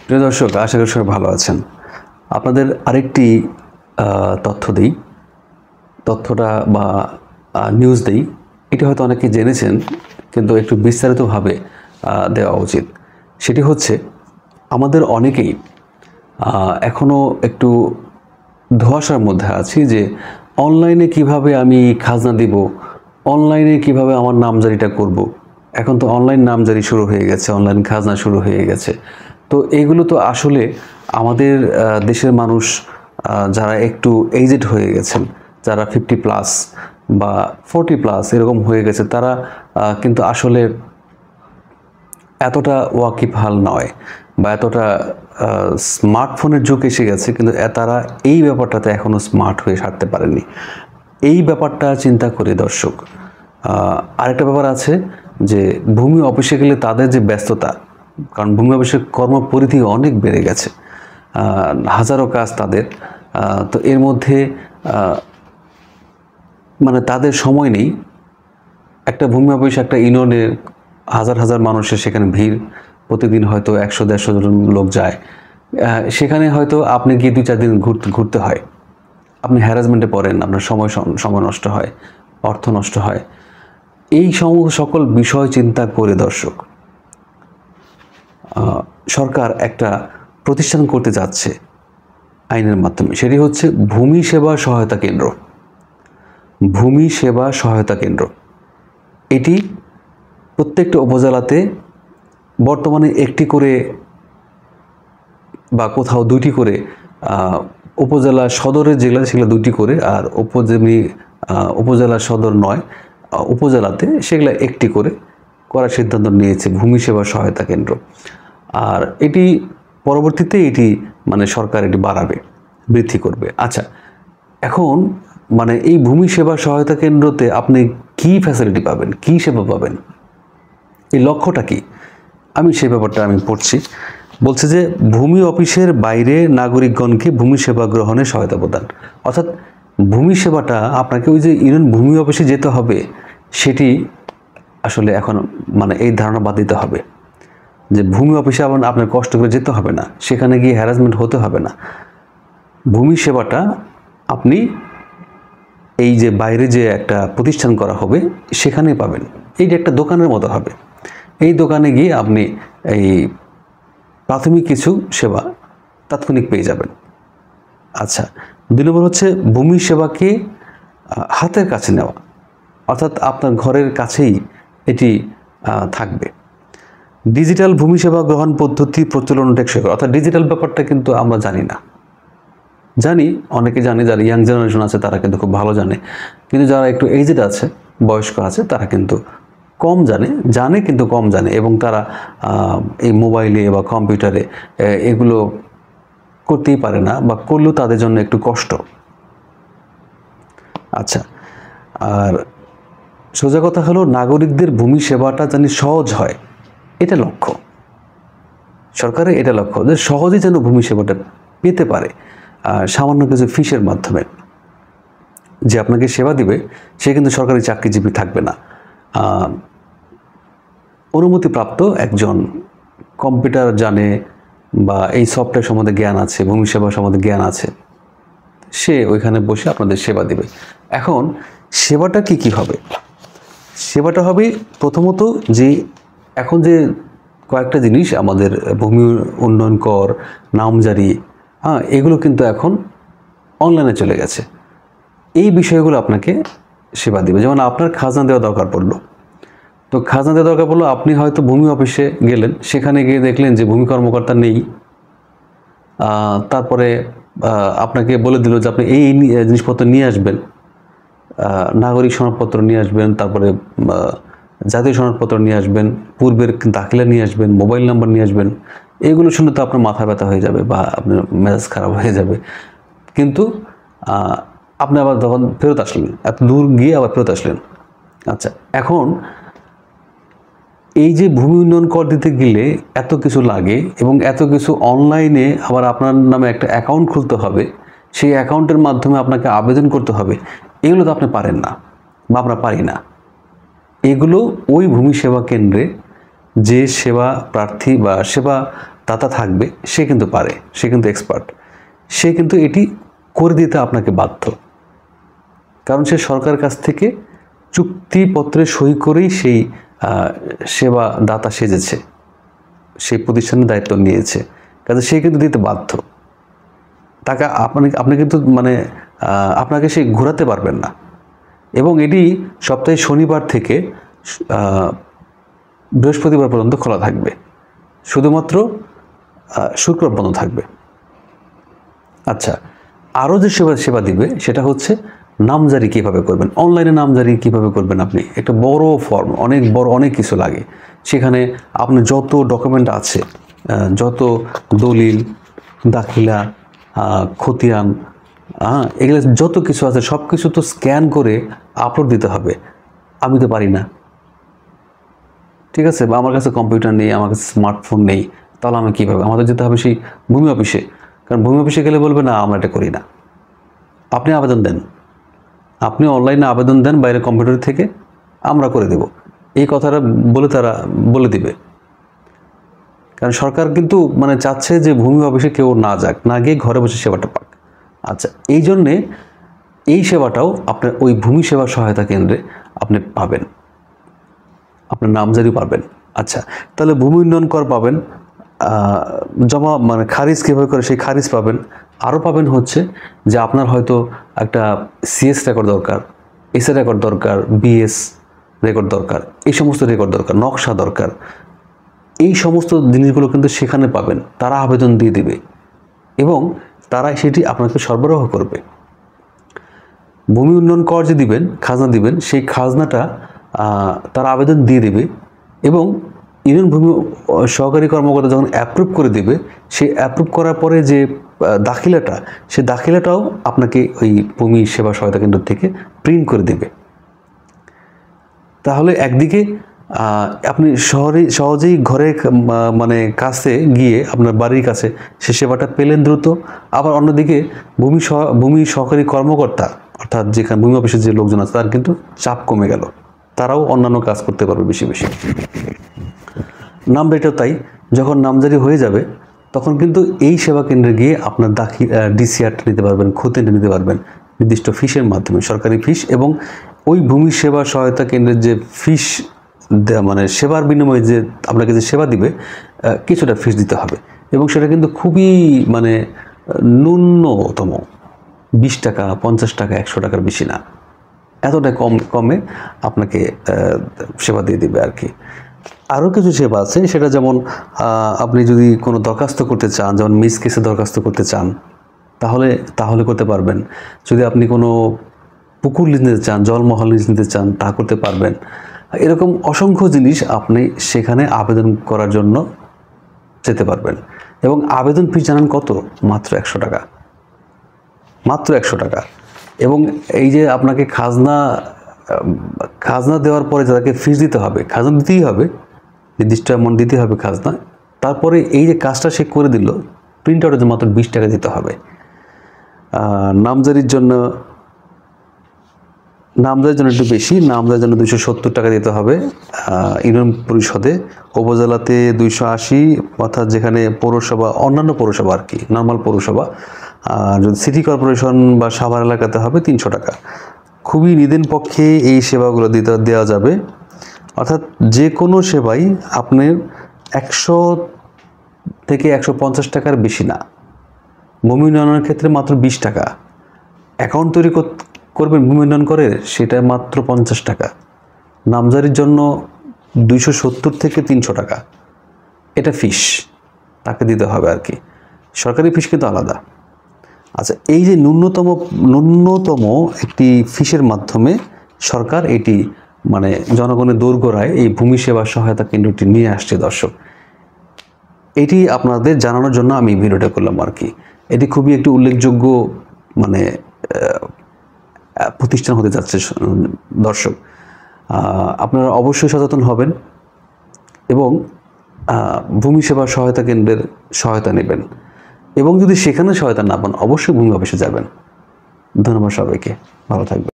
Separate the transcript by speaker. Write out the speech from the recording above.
Speaker 1: প্রিয় দর্শক, আশা করি সবাই ভালো আছেন। আপনাদের আরেকটি তথ্য দিই, তথ্যটা বা নিউজ দিই। এটি হয়তো অনেকে জেনেছেন, কিন্তু একটু বিস্তারিতভাবে দেওয়া উচিত। সেটি হচ্ছে, আমাদের অনেকেই এখনও একটু ধোঁয়াশার মধ্যে আছি যে অনলাইনে কিভাবে আমি খাজনা দিব, অনলাইনে কিভাবে আমার নামজারিটা করব। এখন তো অনলাইন নামজারি শুরু হয়ে গেছে, অনলাইন খাজনা শুরু হয়ে গেছে। তো এগুলো তো আসলে আমাদের দেশের মানুষ যারা একটু এজড হয়ে গেছেন, যারা 50+ বা 40+ এরকম হয়ে গেছে, তারা কিন্তু আসলে এতটা ওয়াকিবহাল নয় বা এতটা স্মার্টফোনের যুগ এসে গেছে, কিন্তু তারা এই ব্যাপারটাতে এখনও স্মার্ট হয়ে সারতে পারেনি। এই ব্যাপারটা চিন্তা করে দর্শক, আরেকটা ব্যাপার আছে যে ভূমি অফিসে গেলে তাদের যে ব্যস্ততা, কারণ ভূমি অফিসের কর্মপরিধি অনেক বেড়ে গেছে, হাজারো কাজ তাদের। তো এর মধ্যে মানে তাদের সময় নেই। একটা ভূমি অফিস, একটা ইউনিয়নে হাজার হাজার মানুষের সেখানে ভিড়, প্রতিদিন হয়তো 100-150 জন লোক যায়। সেখানে হয়তো আপনি গিয়ে 2-4 দিন ঘুরতে হয়, আপনি হ্যারাসমেন্টে পড়েন, আপনার সময় নষ্ট হয়, অর্থ নষ্ট হয়। এই সকল বিষয় চিন্তা করে দর্শক, সরকার একটা প্রতিষ্ঠান করতে যাচ্ছে আইনের মাধ্যমে। সেটি হচ্ছে ভূমি সেবা সহায়তা কেন্দ্র। ভূমি সেবা সহায়তা কেন্দ্র এটি প্রত্যেকটা উপজেলাতে বর্তমানে একটি করে বা কোথাও 2টি করে, উপজেলা সদরের যেগুলো সেগুলো 2টি করে, আর উপজেলা সদর নয়, উপজেলাতে সেগুলো একটি করে করার সিদ্ধান্ত নিয়েছে ভূমি সেবা সহায়তা কেন্দ্র। আর এটি পরবর্তীতে মানে সরকার এটি বাড়াবে, বৃদ্ধি করবে। আচ্ছা, এখন মানে এই ভূমি সেবা সহায়তা কেন্দ্রতে আপনি কি ফ্যাসিলিটি পাবেন, কি সেবা পাবেন, এই লক্ষ্যটা কি? আমি সেই ব্যাপারটা পড়ছি। বলছে যে ভূমি অফিসের বাইরে নাগরিকগণকে ভূমি সেবা গ্রহণে সহায়তা প্রদান। অর্থাৎ ভূমি সেবাটা আপনাকে ওই যে ইউনিয়ন ভূমি অফিসে যেতে হবে, সেটি আসলে এখন মানে এই ধারণা বাদ দিতে হবে যে ভূমি অফিসে আপনার কষ্ট করে যেতে হবে না, সেখানে গিয়ে হ্যারাসমেন্ট হতে হবে না। ভূমি সেবাটা আপনি এই যে বাইরে যে একটা প্রতিষ্ঠান করা হবে সেখানেই পাবেন। এইটা একটা দোকানের মতো হবে। এই দোকানে গিয়ে আপনি এই প্রাথমিক কিছু সেবা তাৎক্ষণিক পেয়ে যাবেন। আচ্ছা, 2 নম্বর হচ্ছে ভূমি সেবাকে হাতের কাছে নেওয়া, অর্থাৎ আপনার ঘরের কাছেই এটি থাকবে। ডিজিটাল ভূমি সেবা গ্রহণ পদ্ধতি প্রচলন টেকসই করা, অর্থাৎ ডিজিটাল ব্যাপারটা কিন্তু আমরা জানি না। জানি, অনেকে জানে, যারা ইয়াং জেনারেশন আছে তারা কিন্তু খুব ভালো জানে, কিন্তু যারা একটু এজড আছে, বয়স্ক আছে, তারা কিন্তু কম জানে কিন্তু কম জানে, এবং তারা এই মোবাইলে বা কম্পিউটারে এগুলো করতেই পারে না, বা করলেও তাদের জন্য একটু কষ্ট। আচ্ছা, আর সোজা কথা হলো, নাগরিকদের ভূমি সেবাটা যেন সহজ হয়, এটা লক্ষ্য সরকারের। এটা লক্ষ্য যে সহজেই যেন ভূমি সেবাটা পেতে পারে, সামান্য কিছু ফিসের মাধ্যমে। যে আপনাকে সেবা দিবে সে কিন্তু সরকারি চাকরিজীবী থাকবে না, অনুমতিপ্রাপ্ত একজন, কম্পিউটার জানে বা এই সফটওয়্যার সম্বন্ধে জ্ঞান আছে, ভূমি সেবা সম্বন্ধে জ্ঞান আছে, সে ওইখানে বসে আপনাদের সেবা দিবে। এখন সেবাটা কি হবে? সেবাটা হবে প্রথমত যে এখন যে কয়েকটা জিনিস আমাদের ভূমি উন্নয়ন কর, নামজারি, এগুলো কিন্তু এখন অনলাইনে চলে গেছে। এই বিষয়গুলো আপনাকে সেবা দিবে। যেমন আপনার খাজনা দেওয়া দরকার পড়লো, তো খাজনা দেওয়া দরকার পড়লো, আপনি হয়তো ভূমি অফিসে গেলেন, সেখানে গিয়ে দেখলেন যে ভূমি কর্মকর্তা নেই। তারপরে আপনাকে বলে দিল যে আপনি এই জিনিসপত্র নিয়ে আসবেন, নাগরিক সনদপত্র নিয়ে আসবেন, তারপরে জাতীয় সনদপত্র নিয়ে আসবেন, পূর্বের দাখিলা নিয়ে আসবেন, মোবাইল নাম্বার নিয়ে আসবেন। এগুলো শুনে তো আপনার মাথা ব্যথা হয়ে যাবে বা আপনার মেজাজ খারাপ হয়ে যাবে। কিন্তু আপনি আবার তখন ফেরত আসলেন, এত দূর গিয়ে আবার ফেরত আসলেন। আচ্ছা, এখন এই যে ভূমি উন্নয়ন কর দিতে গেলে এত কিছু লাগে, এবং এত কিছু অনলাইনে আবার আপনার নামে একটা অ্যাকাউন্ট খুলতে হবে, সেই অ্যাকাউন্টের মাধ্যমে আপনাকে আবেদন করতে হবে, এগুলো তো আপনি পারেন না বা আমরা পারি না। এগুলো ওই ভূমি সেবা কেন্দ্রে যে সেবা প্রার্থী বা সেবা দাতা থাকবে, সে কিন্তু পারে, সে কিন্তু এক্সপার্ট, সে কিন্তু এটি করে দিতে আপনাকে বাধ্য। কারণ সে সরকারের কাছ থেকে চুক্তিপত্রে সই করেই সেই সেবা দাতা সেজেছে, সেই প্রতিষ্ঠানের দায়িত্ব নিয়েছে, কাজে সে কিন্তু দিতে বাধ্য। তাকে আপনি কিন্তু মানে আপনাকে সে ঘোরাতে পারবেন না। এবং এটি সপ্তাহে শনিবার থেকে বৃহস্পতিবার পর্যন্ত খোলা থাকবে, শুধুমাত্র শুক্রবার বন্ধ থাকবে। আচ্ছা, আরও যে সেবা দিবে সেটা হচ্ছে নামজারি কীভাবে করবেন, অনলাইনে নামজারি কীভাবে করবেন। আপনি একটা বড় ফর্ম, অনেক কিছু লাগে, সেখানে আপনার যত ডকুমেন্ট আছে, যত দলিল, দাখিলা, খতিয়ান, এগুলো যত কিছু আছে সব কিছু তো স্ক্যান করে আপলোড দিতে হবে। আমি তো পারি না, ঠিক আছে, বা আমার কাছে কম্পিউটার নেই, আমার কাছে স্মার্টফোন নেই, তাহলে আমি কীভাবে? আমাদের যেতে হবে সেই ভূমি অফিসে, কারণ ভূমি অফিসে গেলে বলবে না আমরা এটা করি না। আপনি আবেদন দেন, আপনি অনলাইনে আবেদন দেন বাইরে কম্পিউটার থেকে, আমরা করে দেব, এই কথাটা বলে তারা বলে দিবে। কারণ সরকার কিন্তু মানে চাচ্ছে যে ভূমি অফিসে কেউ না যাক, না গিয়ে ঘরে বসে সেবাটা পাক। আচ্ছা, এই জন্যে এই সেবাটাও আপনার ওই ভূমি সেবা সহায়তা কেন্দ্রে আপনি পাবেন, আপনার নামজারি পাবেন। আচ্ছা, তাহলে ভূমি উন্নয়ন কর পাবেন, জমা মানে খারিজ কীভাবে করে সেই খারিজ পাবেন। আরও পাবেন হচ্ছে যে আপনার হয়তো একটা সিএস রেকর্ড দরকার, এসএ রেকর্ড দরকার, বিএস রেকর্ড দরকার, এই সমস্ত রেকর্ড দরকার, নকশা দরকার, এই সমস্ত জিনিসগুলো কিন্তু সেখানে পাবেন। তারা আবেদন দিয়ে দেবে এবং তারা সেটি আপনাকে সরবরাহ করবে। ভূমি উন্নয়ন কর যে দিবেন, খাজনা দিবেন, সেই খাজনাটা তারা আবেদন দিয়ে দেবে এবং ইউনিয়ন ভূমি সহকারী কর্মকর্তা যখন অ্যাপ্রুভ করে দেবে, সেই অ্যাপ্রুভ করার পরে যে দাখিলাটা, সে দাখিলাটাও আপনাকে ওই ভূমি সেবা সহায়তা কেন্দ্র থেকে প্রিন্ট করে দেবে। তাহলে একদিকে আপনি সহজেই ঘরে মানে কাছে গিয়ে আপনার বাড়ির কাছে সে সেবাটা পেলেন দ্রুত, আবার অন্যদিকে ভূমি সহকারী কর্মকর্তা অর্থাৎ যেখানে ভূমি অফিসের যে লোকজন আছে তার কিন্তু চাপ কমে গেল, তারাও অন্যান্য কাজ করতে পারবে বেশি বেশি। নামজারিটাও তাই, যখন নামজারি হয়ে যাবে তখন কিন্তু এই সেবা কেন্দ্রে গিয়ে আপনার ডিসিআরটা নিতে পারবেন, খতিয়ানটা নিতে পারবেন নির্দিষ্ট ফিসের মাধ্যমে, সরকারি ফিস, এবং ওই ভূমি সেবা সহায়তা কেন্দ্রের যে ফিস মানে সেবার বিনিময়ে যে আপনাকে যে সেবা দিবে কিছুটা ফিস দিতে হবে, এবং সেটা কিন্তু খুবই মানে ন্যূনতম 20 টাকা, 50 টাকা, 100 টাকার বেশি না, এতটা কমে আপনাকে সেবা দিয়ে দিবে আর কি। আরও কিছু সেবা আছে, সেটা যেমন আপনি যদি কোনো দরখাস্ত করতে চান, যেমন মিস কেসে দরখাস্ত করতে চান তাহলে করতে পারবেন। যদি আপনি কোনো পুকুর লিজ নিতে চান, জলমহল লিজ নিতে চান, তা করতে পারবেন। এরকম অসংখ্য জিনিস আপনি সেখানে আবেদন করার জন্য যেতে পারবেন। এবং আবেদন ফি জানান কত? মাত্র 100 টাকা, মাত্র 100 টাকা। এবং এই যে আপনাকে খাজনা দেওয়ার পরে যাদেরকে ফিস দিতে হবে, খাজনা দিতেই হবে, নির্দিষ্ট অ্যামাউন্ট দিতে হবে খাজনা। তারপরে এই যে কাজটা সে করে দিল, প্রিন্ট আউটের মাত্র 20 টাকা দিতে হবে। নামজারির জন্য একটু বেশি, নামজারির জন্য 270 টাকা দিতে হবে ইউনিয়ন পরিষদে, উপজেলাতে 280, অর্থাৎ যেখানে পৌরসভা, অন্যান্য পৌরসভা আর কি, নর্মাল পৌরসভা। আর যদি সিটি কর্পোরেশন বা সাভার এলাকাতে হবে 300 টাকা। খুবই নিদেন পক্ষে এই সেবাগুলো দেওয়া যাবে, অর্থাৎ যে কোনো সেবাই আপনার 100 থেকে 150 টাকার বেশি না। ভূমি উন্নয়নের ক্ষেত্রে মাত্র 20 টাকা। অ্যাকাউন্ট তৈরি করবেন ভূমি উন্নয়ন করে, সেটা মাত্র 50 টাকা। নামজারির জন্য 270 থেকে 300 টাকা, এটা ফিস তাকে দিতে হবে আর কি, সরকারি ফিস কিন্তু আলাদা। আচ্ছা, এই যে ন্যূনতম একটি ফিসের মাধ্যমে সরকার এটি মানে জনগণের দোরগোড়ায় এই ভূমি সেবা সহায়তা কেন্দ্রটি নিয়ে আসছে। দর্শক, এটি আপনাদের জানানোর জন্য আমি ভিডিওটা করলাম আর কি। এটি খুবই একটি উল্লেখযোগ্য মানে প্রতিষ্ঠান হতে যাচ্ছে। দর্শক, আপনারা অবশ্যই সচেতন হবেন এবং ভূমি সেবা সহায়তা কেন্দ্রের সহায়তা নেবেন, এবং যদি সেখানে সহায়তা না পান অবশ্যই ভূমি অফিসে যাবেন। ধন্যবাদ সবাইকে, ভালো থাকবেন।